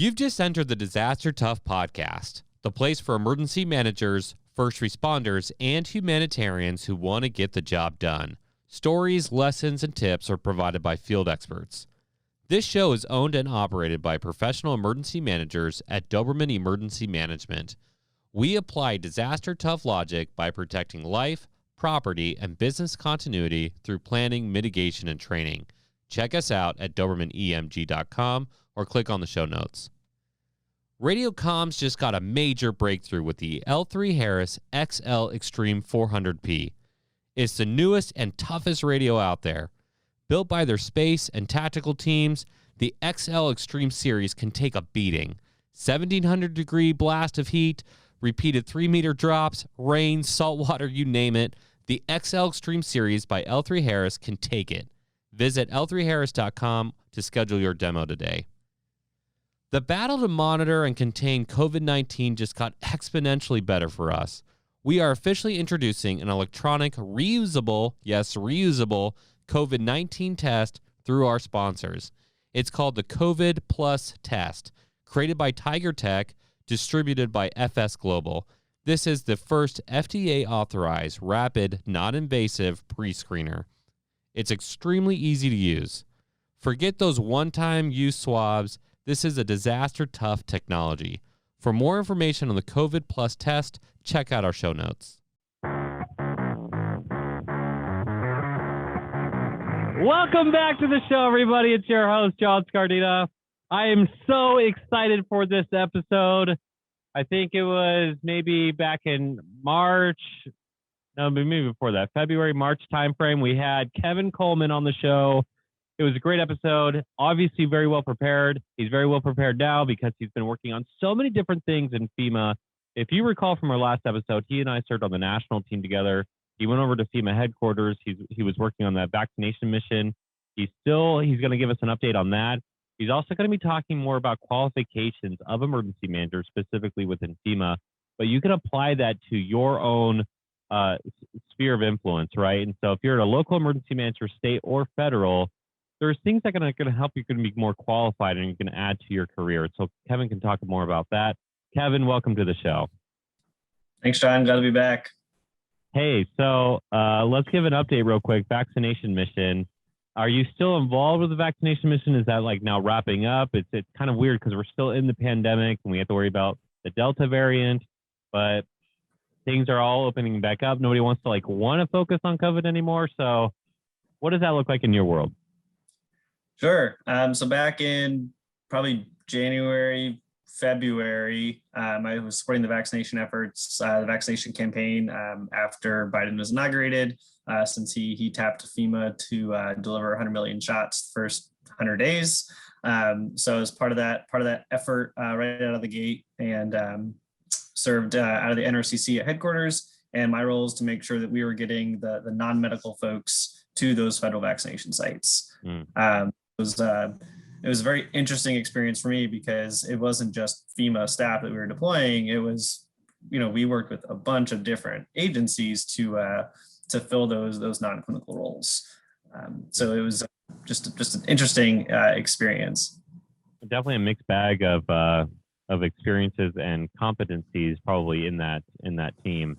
You've just entered the Disaster Tough podcast, the place for emergency managers, first responders, and humanitarians who want to get the job done. Stories, lessons, and tips are provided by field experts. This show is owned and operated by professional emergency managers at Doberman Emergency Management. We apply disaster tough logic by protecting life, property, and business continuity through planning, mitigation, and training. Check us out at DobermanEMG.com or click on the show notes. Radio comms just got a major breakthrough with the L3 Harris XL Extreme 400P. It's the newest and toughest radio out there. Built by their space and tactical teams, the XL Extreme series can take a beating. 1,700-degree blast of heat, repeated 3-meter drops, rain, salt water, you name it. The XL Extreme series by L3 Harris can take it. Visit L3Harris.com to schedule your demo today. The battle to monitor and contain COVID-19 just got exponentially better for us. We are officially introducing an electronic, reusable COVID-19 test through our sponsors. It's called the COVID Plus Test, created by Tiger Tech, distributed by FS Global. This is the first FDA-authorized, rapid, non-invasive pre-screener. It's extremely easy to use. Forget those one-time use swabs. This is a disaster-tough technology. For more information on the COVID Plus test, check out our show notes. Welcome back to the show, everybody. It's your host, John Scardina. I am so excited for this episode. I think it was maybe back in March. No, maybe before that, February, March timeframe. We had Kevin Coleman on the show. It was a great episode. Obviously, very well prepared. He's very well prepared now because he's been working on so many different things in FEMA. If you recall from our last episode, he and I served on the national team together. He went over to FEMA headquarters. He was working on that Vaccination Mission. He's going to give us an update on that. He's also going to be talking more about qualifications of emergency managers, specifically within FEMA. But you can apply that to your own sphere of influence, right? And so if you're a local emergency manager, state or federal, there's things that are going to help you be more qualified and you can add to your career. So Kevin can talk more about that. Kevin, welcome to the show. Thanks, John. Glad to be back. Hey, so let's give an update real quick. Vaccination Mission. Are you still involved with the Vaccination Mission? Is that like now wrapping up? It's kind of weird because we're still in the pandemic and we have to worry about the Delta variant, but things are all opening back up. Nobody wants to want to focus on COVID anymore. So what does that look like in your world? Sure. So back in probably January, February, I was supporting the vaccination efforts, the vaccination campaign after Biden was inaugurated, since he tapped FEMA to deliver 100 million shots the first 100 days. So as part of that effort right out of the gate, and served out of the NRCC at headquarters. And my role is to make sure that we were getting the non-medical folks to those federal vaccination sites. It was a very interesting experience for me because it wasn't just FEMA staff that we were deploying. It was, we worked with a bunch of different agencies to fill those non-clinical roles. So it was just an interesting experience. Definitely a mixed bag of experiences and competencies probably in that team.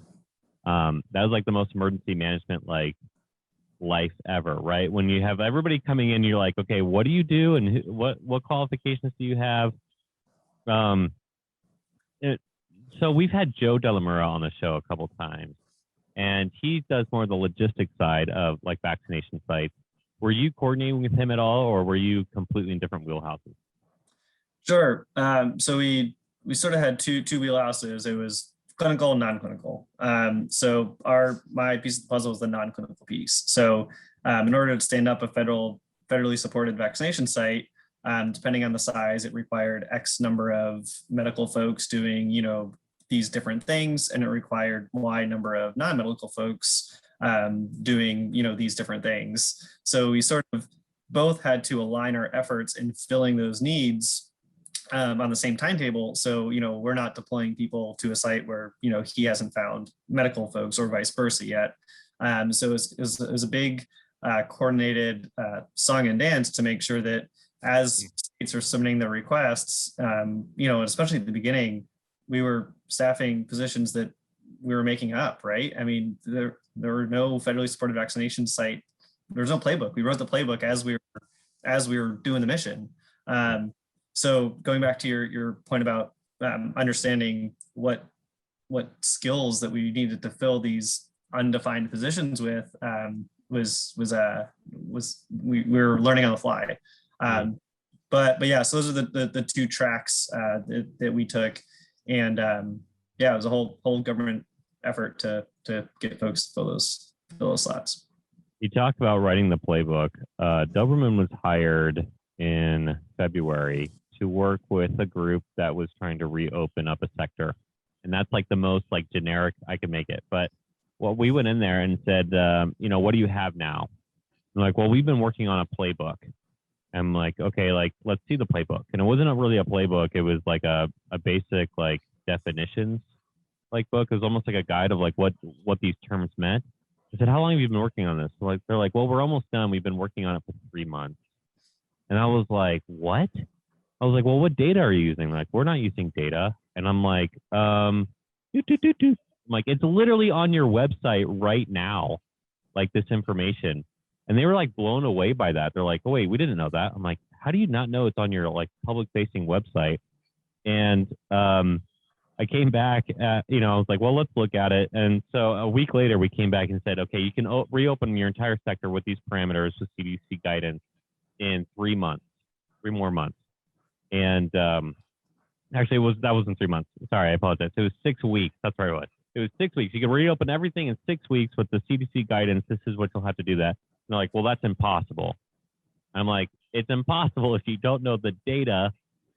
That was like the most emergency management life ever, right? When you have everybody coming in, you're like, okay, what do you do and what qualifications do you have? So we've had Joe Delamura on the show a couple times, and he does more of the logistics side of vaccination sites. Were you coordinating with him at all, or were you completely in different wheelhouses? Sure. So we sort of had two wheelhouses. It was clinical and non-clinical. So my piece of the puzzle was the non-clinical piece. So in order to stand up a federally supported vaccination site, depending on the size, it required X number of medical folks doing, these different things, and it required Y number of non-medical folks doing, these different things. So we sort of both had to align our efforts in filling those needs on the same timetable. So, we're not deploying people to a site where, he hasn't found medical folks or vice versa yet. So it was a big coordinated song and dance to make sure that as states are submitting their requests, especially at the beginning, we were staffing positions that we were making up, right? I mean, there were no federally supported vaccination site. There was no playbook. We wrote the playbook as we were doing the mission. So going back to your point about understanding what skills that we needed to fill these undefined positions with was we were learning on the fly. But yeah, so those are the two tracks that we took, and it was a whole government effort to get folks to fill those slots. You talk about writing the playbook. Doberman was hired in February to work with a group that was trying to reopen up a sector, and that's like the most like generic I could make it. But we went in there and said, what do you have now? I'm like, well, we've been working on a playbook. I'm like, okay, like let's see the playbook. And it wasn't really a playbook. It was like a basic like definitions like book. It was almost like a guide of like what these terms meant. I said, how long have you been working on this? They're like, well, we're almost done. We've been working on it for 3 months. And I was like, what? I was like, well, what data are you using? Like, we're not using data. And I'm like, I'm like, it's literally on your website right now, like this information. And they were like blown away by that. They're like, oh, wait, we didn't know that. I'm like, how do you not know it's on your like public facing website? And I came back I was like, well, let's look at it. And so a week later, we came back and said, okay, you can reopen your entire sector with these parameters with CDC guidance in 3 months, 3 more months. And actually, that wasn't 3 months. Sorry, I apologize. It was 6 weeks. That's where it was. It was 6 weeks. You can reopen everything in 6 weeks with the CDC guidance. This is what you'll have to do that. And they're like, well, that's impossible. I'm like, it's impossible if you don't know the data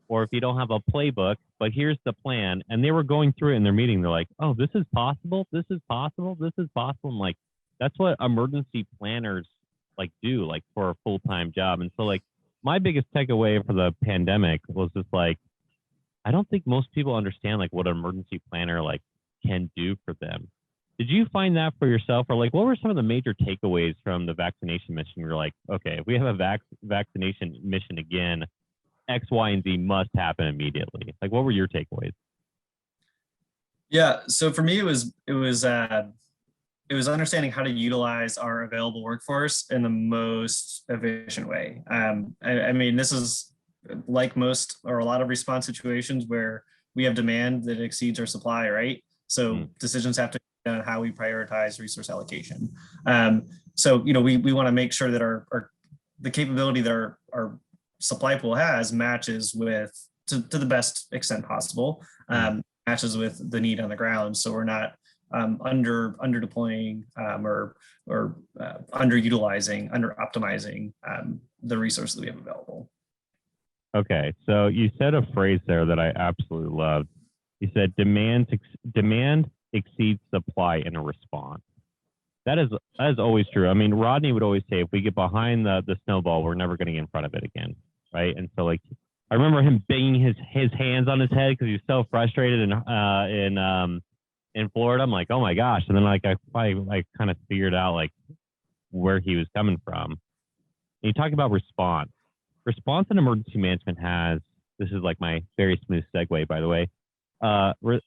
or if you don't have a playbook, but here's the plan. And they were going through it in their meeting. They're like, oh, this is possible. This is possible. This is possible. I'm like, that's what emergency planners like do, like for a full-time job. And so like my biggest takeaway for the pandemic was just like, I don't think most people understand like what an emergency planner like can do for them. Did you find that for yourself, or like what were some of the major takeaways from the vaccination mission? You're like, okay, if we have a vaccination mission again, X, Y, and Z must happen immediately. Like, what were your takeaways? Yeah, so for me, it was understanding how to utilize our available workforce in the most efficient way. I mean, this is like most or a lot of response situations where we have demand that exceeds our supply, right? So decisions have to be done on how we prioritize resource allocation. So we want to make sure that the capability that our supply pool has matches with to the best extent possible, matches with the need on the ground. So we're not under deploying or underutilizing, under optimizing the resources that we have available. Okay, so you said a phrase there that I absolutely loved. You said demand exceeds supply in a response. That is always true. I mean, Rodney would always say, if we get behind the snowball, we're never going to get in front of it again, right? And so, like, I remember him banging his hands on his head because he was so frustrated in Florida. I'm like, oh my gosh! And then like I kind of figured out like where he was coming from. And you talk about response. Response in emergency management has, this is like my very smooth segue, by the way.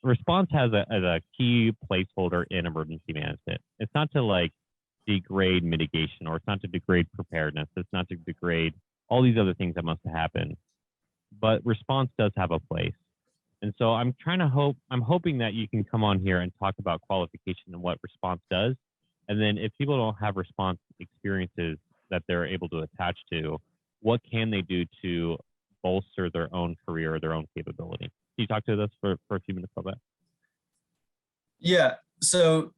Response has a key placeholder in emergency management. It's not to like degrade mitigation, or it's not to degrade preparedness. It's not to degrade all these other things that must happen. But response does have a place. And so I'm hoping that you can come on here and talk about qualification and what response does. And then if people don't have response experiences that they're able to attach to, what can they do to bolster their own career or their own capability? Can you talk to us for a few minutes about that? Yeah. So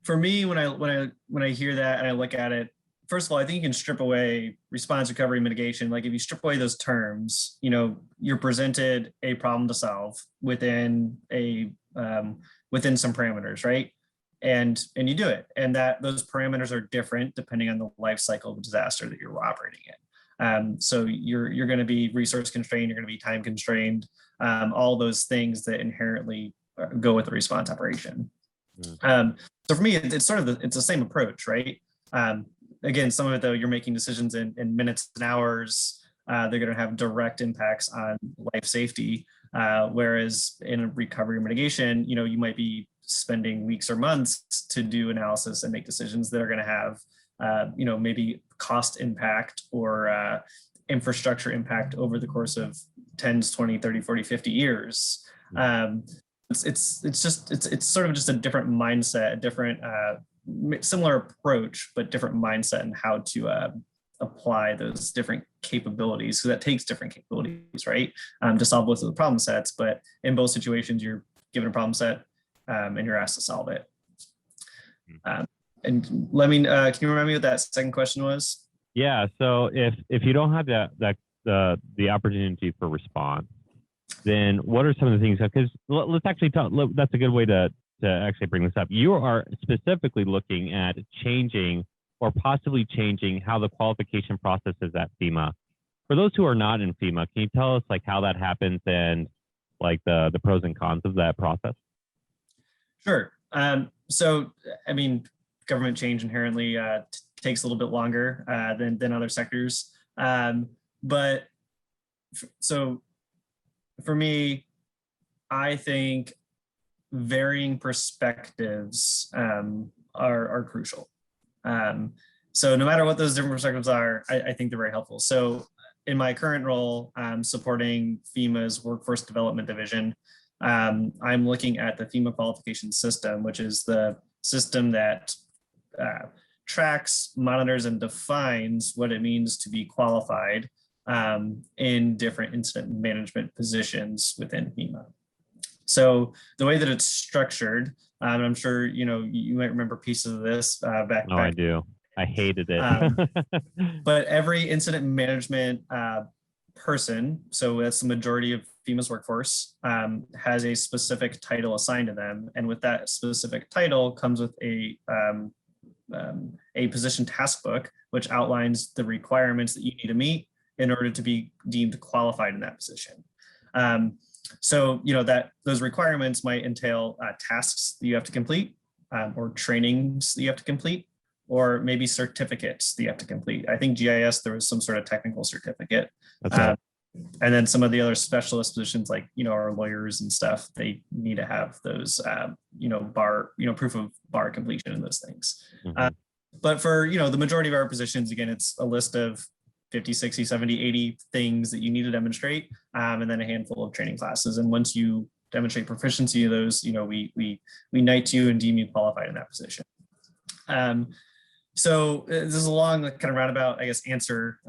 for me, when I hear that and I look at it, first of all, I think you can strip away response, recovery, mitigation. Like if you strip away those terms, you're presented a problem to solve within within some parameters, right? And you do it. And that those parameters are different depending on the life cycle of the disaster that you're operating in. So you're going to be resource constrained, you're going to be time constrained, all those things that inherently go with the response operation. So for me, it's sort of it's the same approach, right? Again, some of it though, you're making decisions in minutes and hours. they're going to have direct impacts on life safety. Whereas in recovery mitigation, you might be spending weeks or months to do analysis and make decisions that are going to have, maybe cost impact or infrastructure impact over the course of 10, 20, 30, 40, 50 years. It's sort of just a different mindset, a different, similar approach, but different mindset in how to apply those different capabilities. So that takes different capabilities, right? To solve both of the problem sets, but in both situations, you're given a problem set and you're asked to solve it. And let me, can you remind me what that second question was? Yeah. So if you don't have the opportunity for response, then what are some of the things? Because let's actually talk. That's a good way to actually bring this up. You are specifically looking at changing or possibly changing how the qualification process is at FEMA. For those who are not in FEMA, can you tell us like how that happens and like the pros and cons of that process? Sure. So, I mean, government change inherently takes a little bit longer than other sectors. But so for me, I think varying perspectives are crucial. So no matter what those different perspectives are, I think they're very helpful. So in my current role, I'm supporting FEMA's Workforce Development Division. I'm looking at the FEMA qualification system, which is the system that tracks, monitors, and defines what it means to be qualified in different incident management positions within FEMA. So the way that it's structured, and I'm sure you might remember pieces of this back. Oh, I do. I hated it. But every incident management person, so that's the majority of FEMA's workforce, has a specific title assigned to them, and with that specific title comes with a position task book, which outlines the requirements that you need to meet in order to be deemed qualified in that position. So that those requirements might entail tasks that you have to complete, or trainings that you have to complete, or maybe certificates that you have to complete. I think GIS, there was some sort of technical certificate. And then some of the other specialist positions, like our lawyers and stuff, they need to have those proof of bar completion and those things. But for the majority of our positions, again, it's a list of 50, 60, 70, 80 things that you need to demonstrate, and then a handful of training classes. And once you demonstrate proficiency of those, we knight you and deem you qualified in that position. So this is a long, kind of roundabout, I guess, answer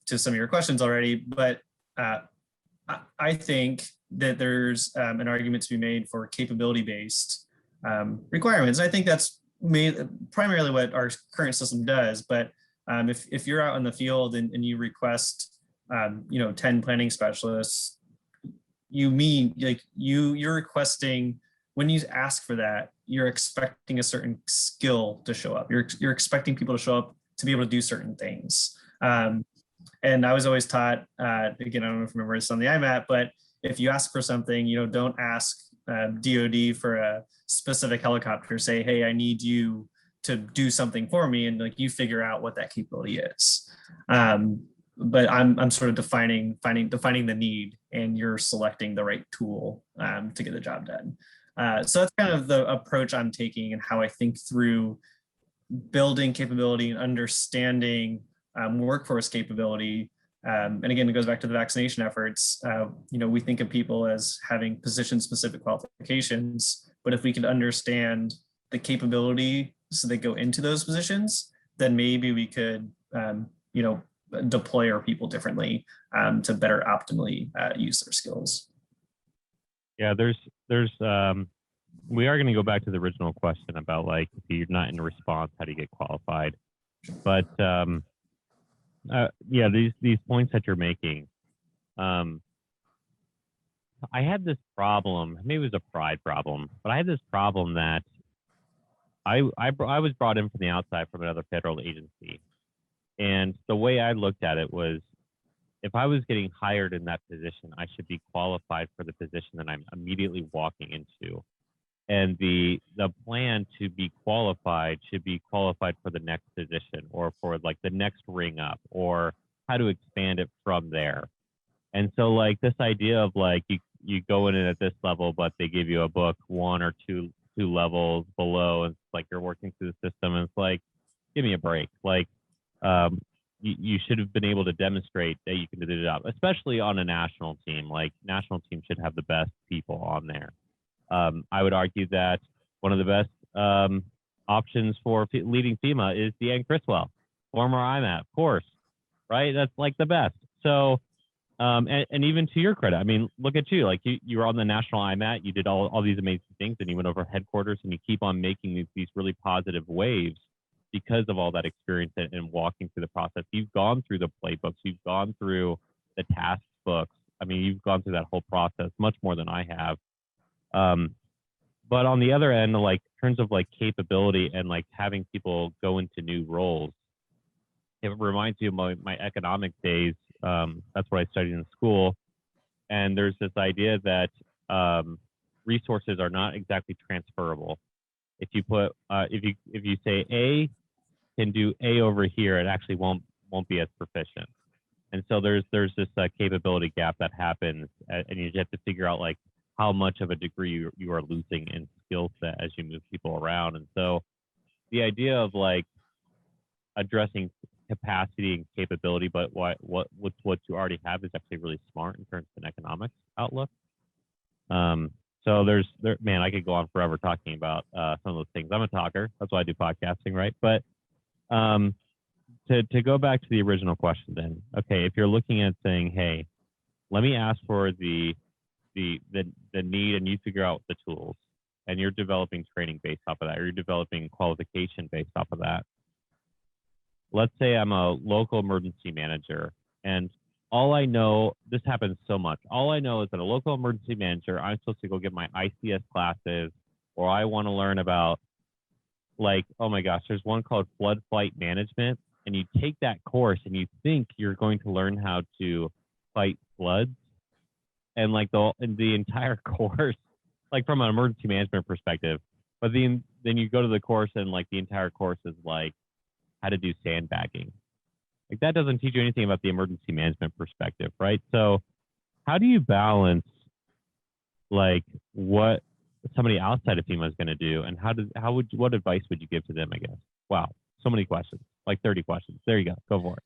to some of your questions already, but I think that there's an argument to be made for capability-based requirements. I think that's primarily what our current system does, but if you're out in the field and you request 10 planning specialists, you're requesting, when you ask for that, you're expecting a certain skill to show up. You're expecting people to show up to be able to do certain things. And I was always taught, again, I don't know if you remember this on the IMAT, but if you ask for something, don't ask DOD for a specific helicopter. Say, hey, I need you to do something for me, and you figure out what that capability is. But I'm sort of defining the need, and you're selecting the right tool to get the job done. So that's kind of the approach I'm taking, and how I think through building capability and understanding workforce capability. And again, it goes back to the vaccination efforts. We think of people as having position-specific qualifications, but if we could understand the capability so they go into those positions, then maybe we could, deploy our people differently to better optimally use their skills. Yeah, we are going to go back to the original question about if you're not in a response, how do you get qualified? But these points that you're making, I had this problem. Maybe it was a pride problem, but I had this problem that I was brought in from the outside from another federal agency, and the way I looked at it was, if I was getting hired in that position, I should be qualified for the position that I'm immediately walking into. And the plan to be qualified should be qualified for the next position, or for the next ring up, or how to expand it from there. And so like this idea of like you go in it at this level, but they give you a book one or two levels below, and it's like you're working through the system, and it's like, give me a break. Like you should have been able to demonstrate that you can do the job, especially on a national team. Like national team should have the best people on there. I would argue that one of the best options for leading FEMA is Deanne Criswell, former IMAT, of course, right? That's like the best. So, and even to your credit, I mean, look at you, like you were on the national IMAT, you did all these amazing things, and you went over headquarters, and you keep on making these really positive waves because of all that experience and walking through the process. You've gone through the playbooks, you've gone through the task books. I mean, you've gone through that whole process much more than I have. But on the other end, like in terms of like capability and like having people go into new roles, it reminds me of my economic days. That's what I studied in school. And there's this idea that resources are not exactly transferable. If you put, if you say A can do A over here, it actually won't be as proficient. And so there's this capability gap that happens, and you have to figure out like how much of a degree you are losing in skill set as you move people around. And so the idea of like addressing capacity and capability, but what you already have is actually really smart in terms of an economics outlook. So man, I could go on forever talking about some of those things. I'm a talker, that's why I do podcasting, right? But to go back to the original question, then, okay, if you're looking at saying, hey, let me ask for the need, and you figure out the tools, and you're developing training based off of that, or you're developing qualification based off of that. Let's say I'm a local emergency manager, and all I know, this happens so much, all I know is that a local emergency manager, I'm supposed to go get my ICS classes, or I want to learn about, like, oh my gosh, there's one called flood flight management, and you take that course and you think you're going to learn how to fight floods, and like the entire course, like from an emergency management perspective, but then you go to the course and like the entire course is like how to do sandbagging. Like that doesn't teach you anything about the emergency management perspective, right? So how do you balance like what somebody outside of FEMA is going to do, and what advice would you give to them, I guess? Wow, so many questions, like 30 questions. There you go for it.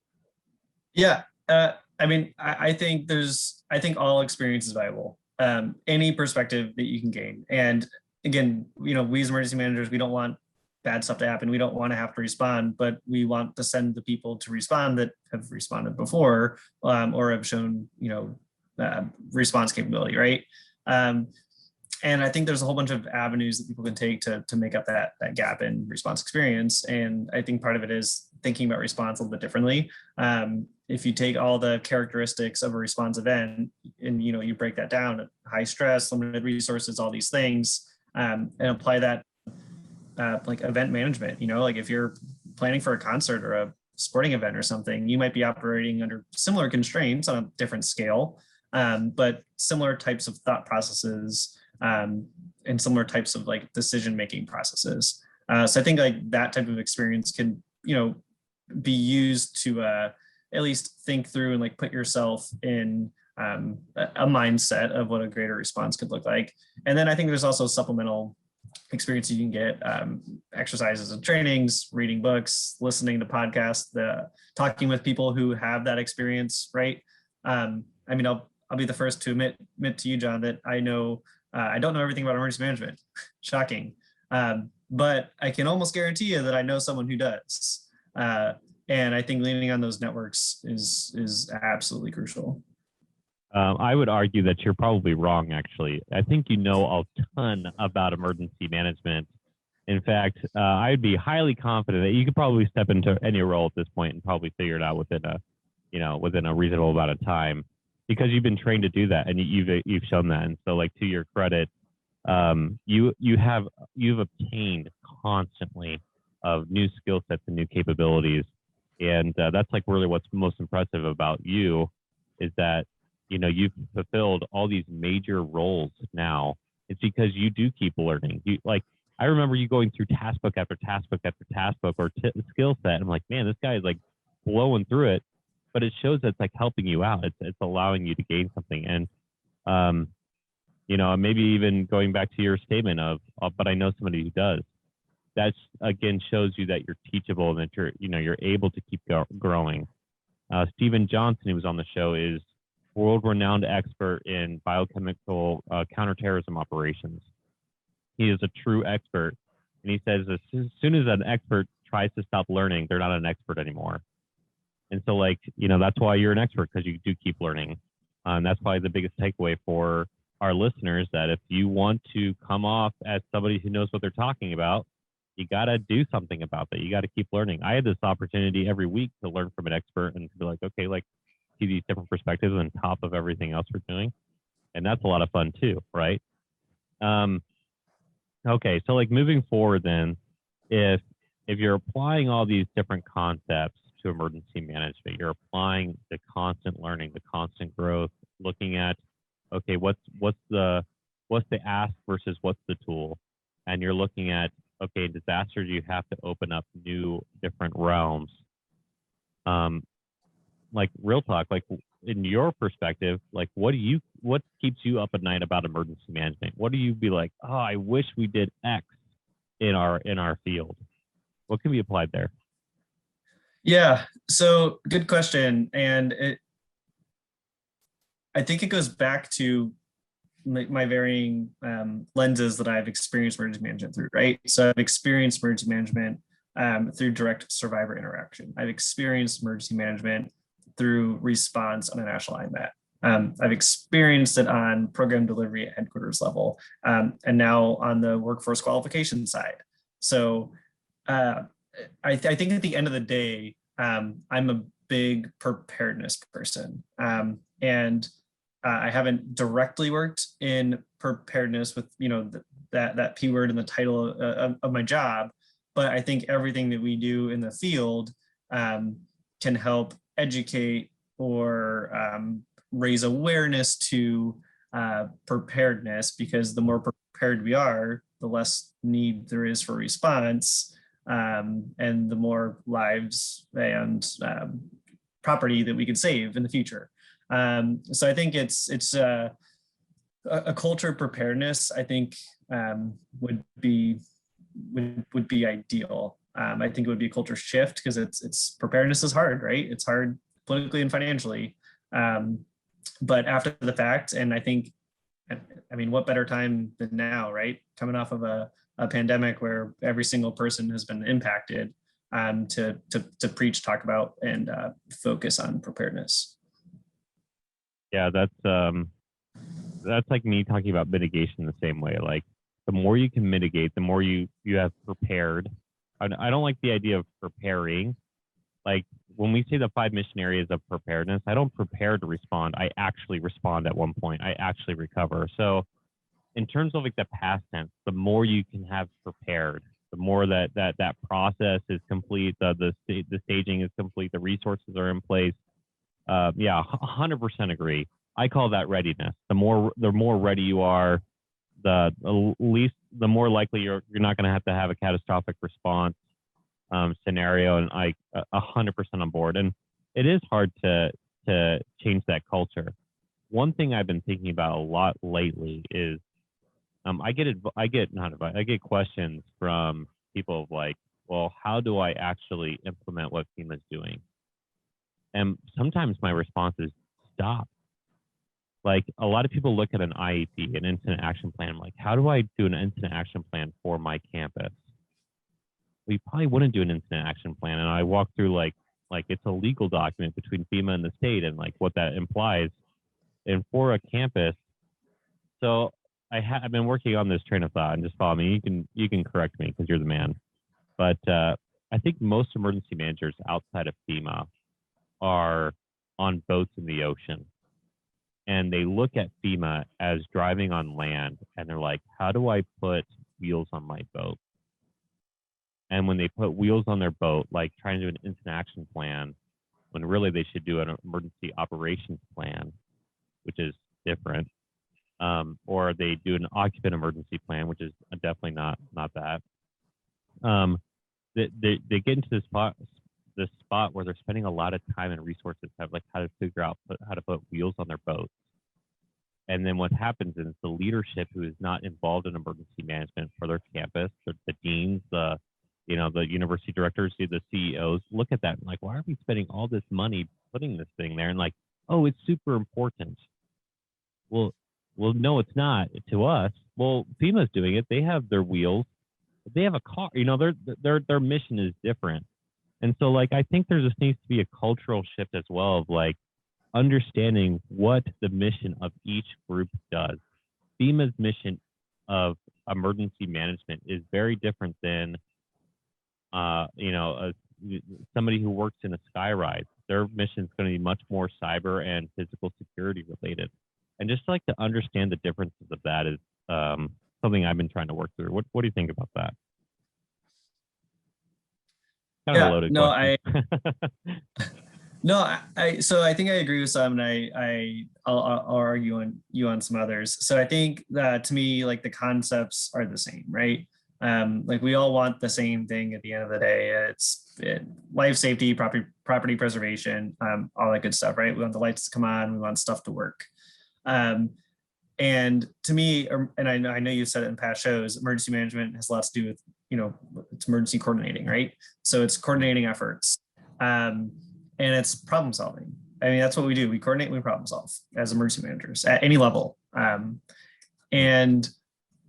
Yeah. I mean, I think all experience is valuable. Any perspective that you can gain. And again, we as emergency managers, we don't want bad stuff to happen. We don't want to have to respond, but we want to send the people to respond that have responded before, or have shown, response capability, right? And I think there's a whole bunch of avenues that people can take to make up that gap in response experience. And I think part of it is thinking about response a little bit differently. If you take all the characteristics of a response event and you break that down, high stress, limited resources, all these things, and apply that like event management. Like if you're planning for a concert or a sporting event or something, you might be operating under similar constraints on a different scale, but similar types of thought processes, and similar types of like decision-making processes. So I think like that type of experience can, be used to at least think through and like put yourself in a mindset of what a greater response could look like. And then I think there's also supplemental experience you can get, exercises and trainings, reading books, listening to podcasts, talking with people who have that experience, right? I mean, I'll be the first to admit to you, John, that I don't know everything about emergency management. Shocking. But I can almost guarantee you that I know someone who does. And I think leaning on those networks is absolutely crucial. I would argue that you're probably wrong, actually. I think you know a ton about emergency management. In fact, I'd be highly confident that you could probably step into any role at this point and probably figure it out within a reasonable amount of time, because you've been trained to do that, and you've shown that. And so, like, to your credit, you've obtained constantly of new skill sets and new capabilities, and that's like really what's most impressive about you, is that you've fulfilled all these major roles now. It's because you do keep learning. I remember you going through task book after task book after task book or skill set. I'm like, man, this guy is like blowing through it. but it shows that it's like helping you out. It's allowing you to gain something. And, you know, maybe even going back to your statement of, but I know somebody who does. That's again shows you that you're teachable and that you're able to keep growing. Stephen Johnson, who was on the show, is world-renowned expert in biochemical counterterrorism operations. He is a true expert, and he says as soon as an expert tries to stop learning, they're not an expert anymore. And so, like, you know, that's why you're an expert, because you do keep learning. And that's probably the biggest takeaway for our listeners, that if you want to come off as somebody who knows what they're talking about, you got to do something about that. You got to keep learning. I had this opportunity every week to learn from an expert and to be like, okay, like, see these different perspectives on top of everything else we're doing. And that's a lot of fun too, right? Okay, so like moving forward then, if you're applying all these different concepts to emergency management, you're applying the constant learning, the constant growth, looking at, okay, what's the ask versus what's the tool? And you're looking at, okay, in disasters, you have to open up new different realms. Like real talk, like in your perspective, like what keeps you up at night about emergency management? What do you be like, oh, I wish we did X in our field? What can be applied there? Yeah, so good question. And I think it goes back to my varying lenses that I've experienced emergency management through, right? So I've experienced emergency management through direct survivor interaction. I've experienced emergency management through response on a national IMET. I've experienced it on program delivery at headquarters level, and now on the workforce qualification side. So I think at the end of the day, I'm a big preparedness person, and I haven't directly worked in preparedness with, you know, that P word in the title of my job, but I think everything that we do in the field can help educate or raise awareness to preparedness, because the more prepared we are, the less need there is for response, and the more lives and property that we can save in the future. So I think it's a culture of preparedness, I think, would be ideal. I think it would be a culture shift, because it's preparedness is hard, right? It's hard politically and financially, but after the fact, and I think, I mean, what better time than now, right? Coming off of a pandemic where every single person has been impacted, to preach, talk about, and focus on preparedness. Yeah, that's like me talking about mitigation the same way. Like, the more you can mitigate, the more you have prepared. I don't like the idea of preparing. Like, when we say the 5 mission areas of preparedness, I don't prepare to respond. I actually respond at one point. I actually recover. So in terms of like the past tense, the more you can have prepared, the more that process is complete, the staging is complete, the resources are in place. Yeah, 100% agree. I call that readiness. The more ready you are, the more likely you're not going to have a catastrophic response scenario. And I 100% on board. And it is hard to change that culture. One thing I've been thinking about a lot lately is I get questions from people of like, well, how do I actually implement what FEMA is doing? And sometimes my response is stop. Like, a lot of people look at an IEP, an incident action plan, like, how do I do an incident action plan for my campus? We probably wouldn't do an incident action plan. And I walk through like it's a legal document between FEMA and the state, and like what that implies. And for a campus, so I've been working on this train of thought, and just follow me. You can correct me because you're the man. But I think most emergency managers outside of FEMA are on boats in the ocean, and they look at FEMA as driving on land, and they're like, how do I put wheels on my boat? And when they put wheels on their boat, like trying to do an instant action plan, when really they should do an emergency operations plan, which is different, or they do an occupant emergency plan, which is definitely not that. They get into this spot where they're spending a lot of time and resources have like how to figure out how to put wheels on their boats. And then what happens is the leadership who is not involved in emergency management for their campus, the deans, the university directors, the CEOs look at that and like, why are we spending all this money putting this thing there? And like, oh, it's super important. Well, no, it's not to us. Well, FEMA's doing it. They have their wheels. They have a car. Their mission is different. And so, like, I think there just needs to be a cultural shift as well of like understanding what the mission of each group does. FEMA's mission of emergency management is very different than, somebody who works in a skyrise. Their mission is going to be much more cyber and physical security related. And just like to understand the differences of that is something I've been trying to work through. What do you think about that? Kind of a loaded question. So I think I agree with some, and I'll argue on some others. So I think that to me, like the concepts are the same, right? Like we all want the same thing at the end of the day. It's life safety, property preservation, all that good stuff, right? We want the lights to come on, we want stuff to work. And to me, and I know you've said it in past shows, emergency management has lots to do with, it's emergency coordinating, right? So it's coordinating efforts, and it's problem solving. I mean, that's what we do. We coordinate, we problem solve as emergency managers at any level. And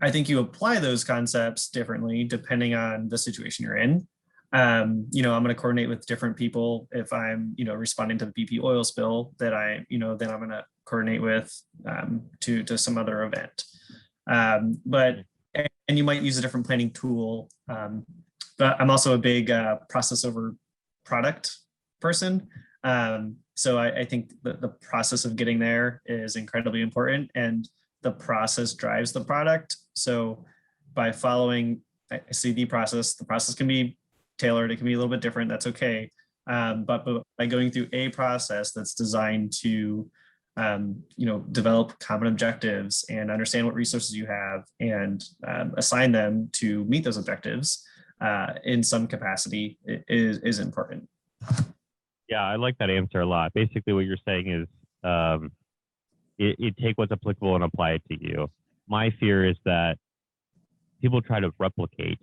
I think you apply those concepts differently depending on the situation you're in. I'm going to coordinate with different people if I'm, responding to the BP oil spill that then I'm going to coordinate with to some other event. And you might use a different planning tool. But I'm also a big process over product person. So I think the process of getting there is incredibly important, and the process drives the product. So by following I see the process can be tailored, it can be a little bit different, that's okay. But by going through a process that's designed to develop common objectives and understand what resources you have and assign them to meet those objectives in some capacity is important. Yeah, I like that answer a lot. Basically what you're saying is you take what's applicable and apply it to you. My fear is that people try to replicate,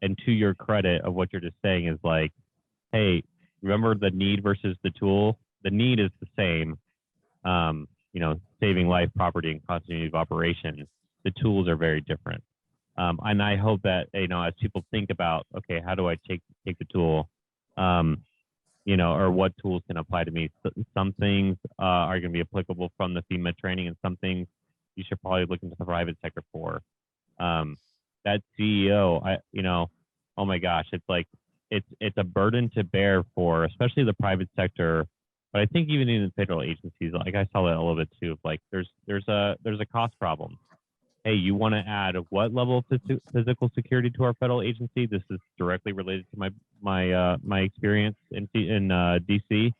and to your credit of what you're just saying is like, hey, remember the need versus the tool? The need is the same, saving life, property, and continuity of operation. The tools are very different. And I hope that, as people think about, okay, how do I take the tool, or what tools can apply to me? Some things are going to be applicable from the FEMA training, and some things you should probably look into the private sector for. That CEO, oh my gosh, it's like, it's a burden to bear for, especially the private sector. But I think even in the federal agencies, like I saw that a little bit too. Like there's a cost problem. Hey, you want to add what level of physical security to our federal agency? This is directly related to my experience in DC.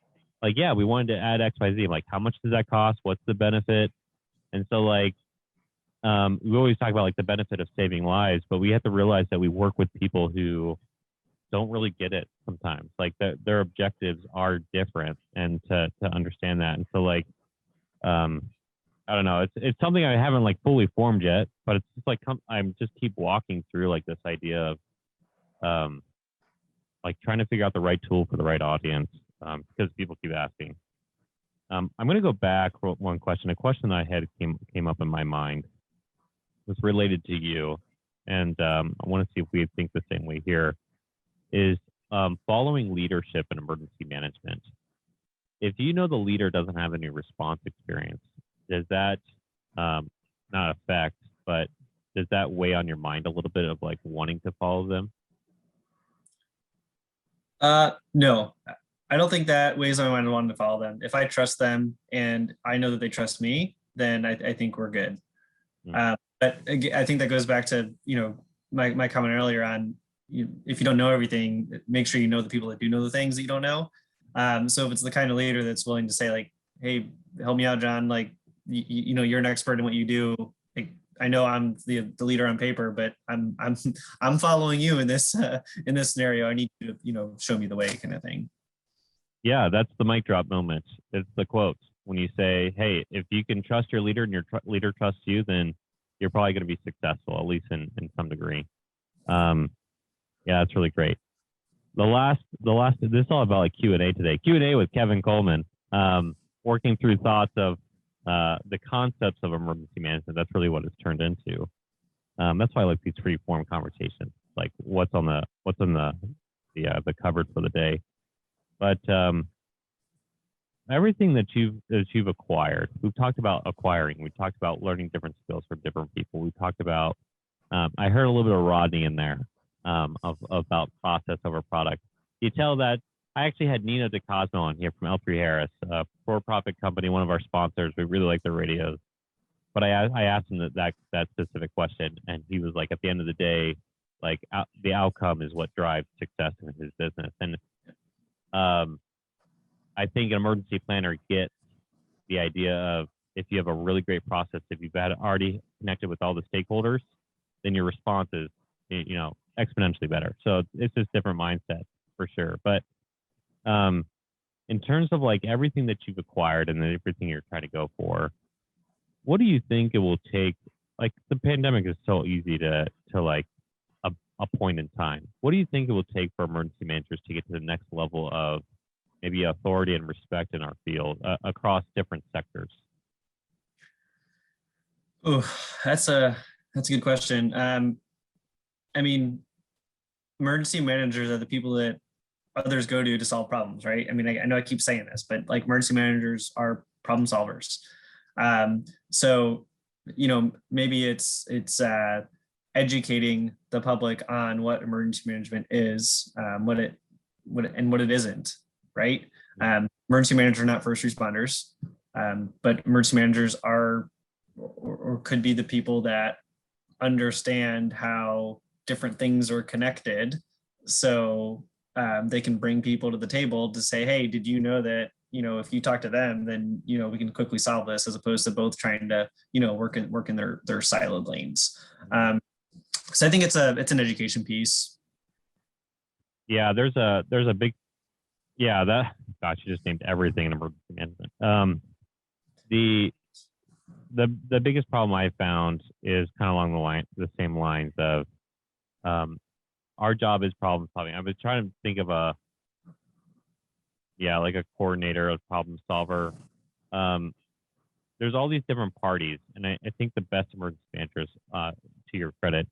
Like, yeah, we wanted to add XYZ. I'm like, how much does that cost? What's the benefit? And so like, we always talk about like the benefit of saving lives, but we have to realize that we work with people who don't really get it sometimes. Like their objectives are different, and to understand that. And so like, I don't know. It's something I haven't like fully formed yet, but it's just like I'm just keep walking through like this idea of like trying to figure out the right tool for the right audience, because people keep asking. I'm going to go back one question. A question that I had came up in my mind was related to you, and I want to see if we think the same way here. Is following leadership in emergency management. If the leader doesn't have any response experience, does that not affect, but does that weigh on your mind a little bit of like wanting to follow them? No, I don't think that weighs on my mind wanting to follow them. If I trust them and I know that they trust me, then I think we're good. But I think that goes back to, my comment earlier on, if you don't know everything, make sure you know the people that do know the things that you don't know. So if it's the kind of leader that's willing to say like, hey, help me out, John, like, you're an expert in what you do. Like, I know I'm the leader on paper, but I'm following you in this scenario. I need you to, show me the way, kind of thing. Yeah, that's the mic drop moment. It's the quote. When you say, hey, if you can trust your leader and your leader trusts you, then you're probably going to be successful, at least in some degree. Yeah, that's really great. The last, this is all about like Q&A today. Q&A with Kevin Coleman, working through thoughts of the concepts of emergency management. That's really what it's turned into. That's why I like these free form conversations, like what's on the cupboard for the day. But everything that you've acquired, we've talked about acquiring. We talked about learning different skills from different people. We talked about. I heard a little bit of Rodney in there about process over product. You tell that I actually had Nina DeCosmo on here from L3 Harris, a for-profit company, one of our sponsors. We really like their radios. But I asked him that specific question, and he was like, at the end of the day, like the outcome is what drives success in his business. And I think an emergency planner gets the idea of if you have a really great process, if you've already connected with all the stakeholders, then your response is, exponentially better. So it's just different mindset for sure. But in terms of like everything that you've acquired and everything you're trying to go for, what do you think it will take? Like the pandemic is so easy to like a point in time. What do you think it will take for emergency managers to get to the next level of maybe authority and respect in our field across different sectors? Oh, that's a good question. I mean, emergency managers are the people that others go to solve problems, right? I mean, I know I keep saying this, but like emergency managers are problem solvers. So, maybe it's educating the public on what emergency management is, what it isn't, right? Emergency managers are not first responders, but emergency managers are or could be the people that understand how different things are connected. So they can bring people to the table to say, hey, did you know that, if you talk to them, then, we can quickly solve this, as opposed to both trying to, work in their siloed lanes. So I think it's an education piece. Yeah, there's a big, you just named everything in emergency management. The biggest problem I found is kind of along the same lines of our job is problem solving. I was trying to think of a coordinator, a problem solver. There's all these different parties, and I think the best emergency managers, to your credit,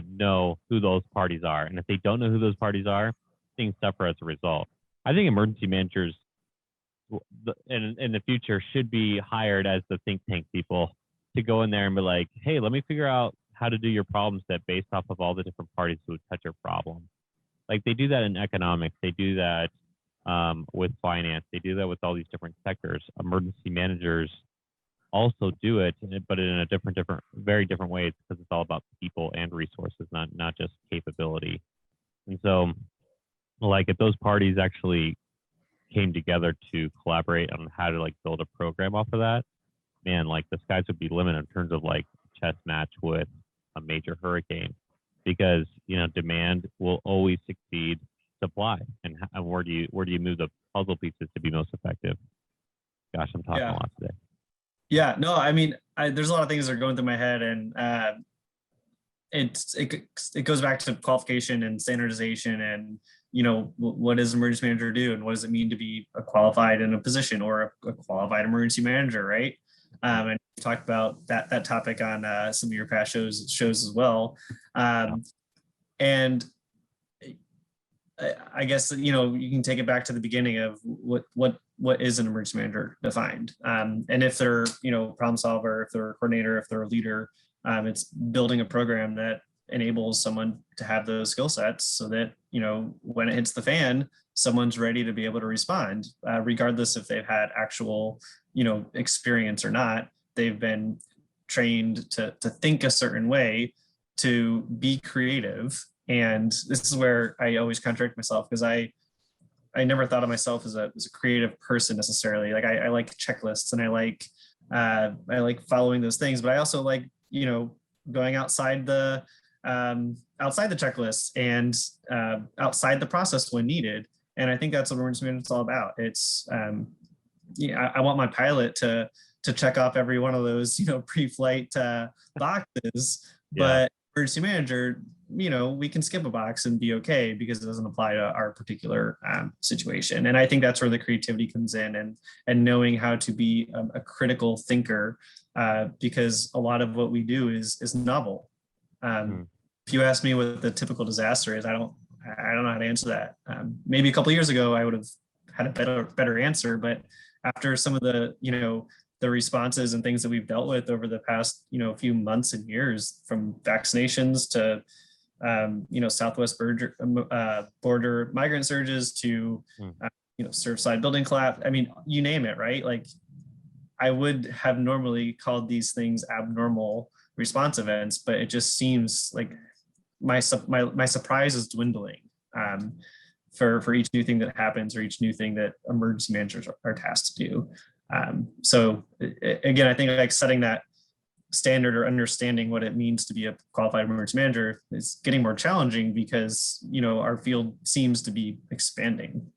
know who those parties are. And if they don't know who those parties are, things suffer as a result. I think emergency managers in the future should be hired as the think tank people to go in there and be like, hey, let me figure out how to do your problem set based off of all the different parties who would touch your problem. Like they do that in economics, they do that with finance, they do that with all these different sectors. Emergency managers also do it, but in a very different ways, because it's all about people and resources, not just capability. And so, like, if those parties actually came together to collaborate on how to like build a program off of that, man, like the skies would be limited in terms of like chess match with a major hurricane, because demand will always succeed supply, and where do you move the puzzle pieces to be most effective? Gosh, I'm talking a lot today. Yeah, no, I mean, there's a lot of things that are going through my head, and it goes back to qualification and standardization, and what does an emergency manager do, and what does it mean to be a qualified in a position, or a qualified emergency manager, right? And we talked about that topic on some of your past shows as well. And I guess you can take it back to the beginning of what is an emergency manager defined, and if they're problem solver, if they're a coordinator, if they're a leader, it's building a program that enables someone to have those skill sets, so that when it hits the fan, someone's ready to be able to respond, regardless if they've had actual experience or not. They've been trained to think a certain way, to be creative. And this is where I always contradict myself, because I never thought of myself as a creative person necessarily. Like I like checklists, and I like following those things, but I also like going outside the checklists, and outside the process when needed. And I think that's what emergency management's all about. It's, I want my pilot to check off every one of those, pre-flight boxes, but emergency manager, we can skip a box and be okay because it doesn't apply to our particular situation. And I think that's where the creativity comes in, and knowing how to be a critical thinker, because a lot of what we do is novel. If you ask me what the typical disaster is, I don't know how to answer that. Maybe a couple of years ago, I would have had a better answer, but after some of the, the responses and things that we've dealt with over the past, few months and years, from vaccinations to, Southwest border migrant surges to, Surfside building collapse. I mean, you name it, right? Like, I would have normally called these things abnormal response events, but it just seems like my surprise is dwindling for each new thing that happens, or each new thing that emergency managers are tasked to do. So again, I think like setting that standard, or understanding what it means to be a qualified emergency manager, is getting more challenging because, our field seems to be expanding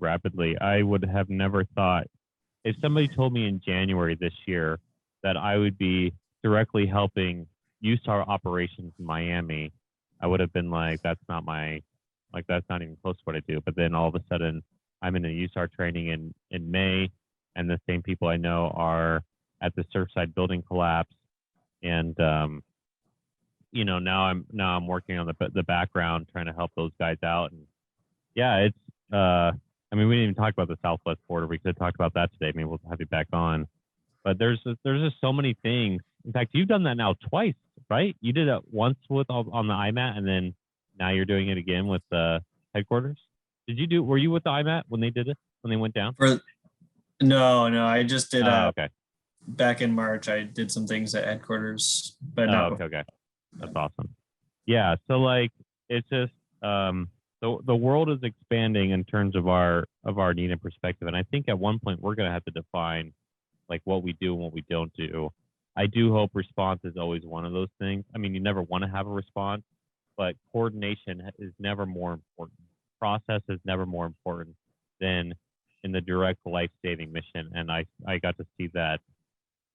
rapidly. I would have never thought, if somebody told me in January this year that I would be directly helping USAR operations in Miami, I would have been like, that's not even close to what I do. But then all of a sudden, I'm in a USAR training in May, and the same people I know are at the Surfside building collapse, and now I'm working on the background, trying to help those guys out. And yeah, it's we didn't even talk about the Southwest border. We could talk about that today. Maybe we'll have you back on. But there's just so many things. In fact, you've done that now twice, right? You did it once on the IMAT, and then now you're doing it again with the headquarters. Were you with the IMAT when they did it, when they went down? No, I just did. Okay. Back in March, I did some things at headquarters, but not. Okay. That's awesome. Yeah. So like, it's just, the world is expanding in terms of our need and perspective. And I think at one point we're going to have to define like what we do and what we don't do. I do hope response is always one of those things. I mean, you never want to have a response, but coordination is never more important. Process is never more important than in the direct life-saving mission. And I got to see that,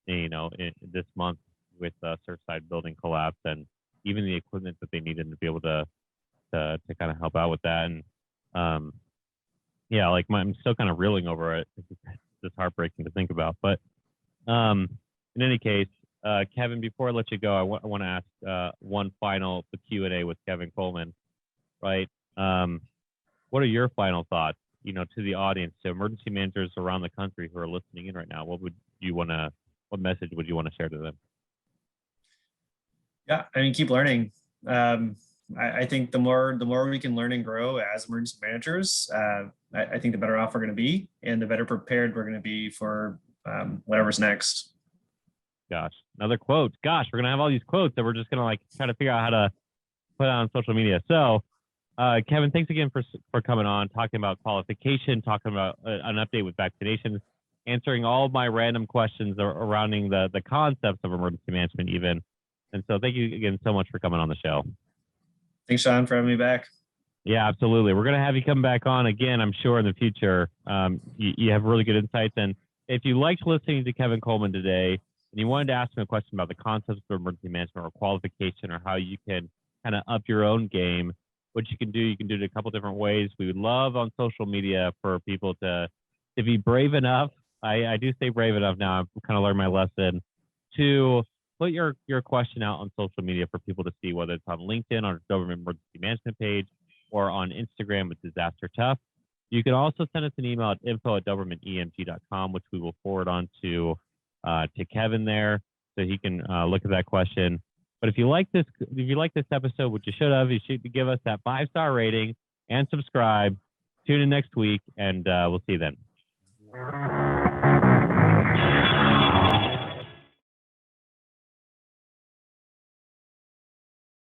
this month with Surfside building collapse, and even the equipment that they needed to be able to kind of help out with that. And I'm still kind of reeling over it. It's just heartbreaking to think about. But in any case, Kevin, before I let you go, I want to ask one final Q&A with Kevin Coleman, right? What are your final thoughts, to the audience, to emergency managers around the country who are listening in right now? What message would you want to share to them? Yeah, keep learning. I think the more we can learn and grow as emergency managers, I think the better off we're going to be, and the better prepared we're going to be for whatever's next. Gosh, another quote. Gosh, we're going to have all these quotes that we're just going to try to figure out how to put on social media. So, Kevin, thanks again for coming on, talking about qualification, talking about an update with vaccinations, answering all of my random questions surrounding the concepts of emergency management even. And so thank you again so much for coming on the show. Thanks, Sean, for having me back. Yeah, absolutely. We're going to have you come back on again, I'm sure, in the future. You have really good insights. And if you liked listening to Kevin Coleman today, and you wanted to ask him a question about the concepts of emergency management or qualification, or how you can kind of up your own game, what you can do it a couple different ways. We would love on social media for people to be brave enough. I do say brave enough now. I've kind of learned my lesson to put your question out on social media for people to see, whether it's on LinkedIn, on our government emergency management page, or on Instagram with Disaster Tough. You can also send us an email at info@governmentemg.com, which we will forward on to Kevin there, so he can look at that question. But if you like this episode, which you should give us that 5-star rating and subscribe. Tune in next week, and we'll see you then.